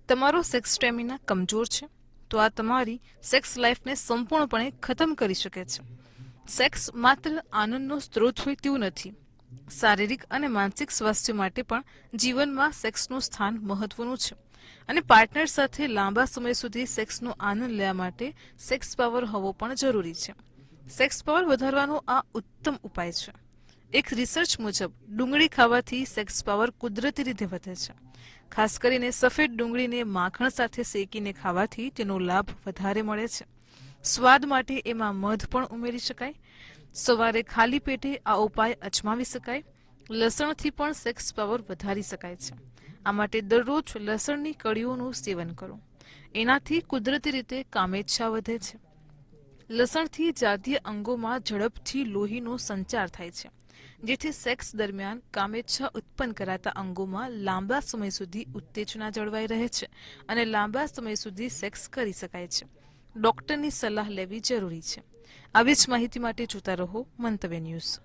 તમારો sex stamina કમજોર છે તો આ તમારી સેક્સ લાઈફને સંપૂર્ણપણે ખતમ કરી શકે છે. સેક્સ માત્ર આનંદનો સ્ત્રોત હોય તેવું નથી. શારીરિક અને માનસિક સ્વાસ્થ્ય માટે પણ જીવનમાં સેક્સનું સ્થાન મહત્વનું છે અને પાર્ટનર સાથે લાંબા સમય સુધી સેક્સનો આનંદ લેવા માટે સેક્સ પાવર હોવો પણ જરૂરી છે. સેક્સ પાવર વધારવાનો આ ઉત્તમ ઉપાય છે. એક રિસર્ચ મુજબ ડુંગળી ખાવાથી સેક્સ પાવર કુદરતી રીતે વધે છે. ખાસ કરીને સફેદ ડુંગળીને માખણ સાથે શેકીને ખાવાથી તેનો લાભ વધારે મળે છે. સ્વાદ માટે એમાં મધ પણ ઉમેરી શકાય. સવારે ખાલી પેટે આ ઉપાય અજમાવી શકાય. લસણથી પણ સેક્સ પાવર વધારી શકાય છે. આ માટે દરરોજ લસણની કળીઓનું સેવન કરો. એનાથી કુદરતી રીતે કામેચ્છા વધે છે. લસણથી જાતીય અંગોમાં ઝડપથી લોહીનો સંચાર થાય છે, જેથી સેક્સ દરમિયાન કામેચ્છા ઉત્પન્ન કરાતા અંગોમાં લાંબા સમય સુધી ઉત્તેજના જળવાઈ રહે છે અને લાંબા સમય સુધી સેક્સ કરી શકાય છે. ડોક્ટરની સલાહ લેવી જરૂરી છે. આવી જ માહિતી માટે જોતા રહો મંતવ્ય ન્યૂઝ.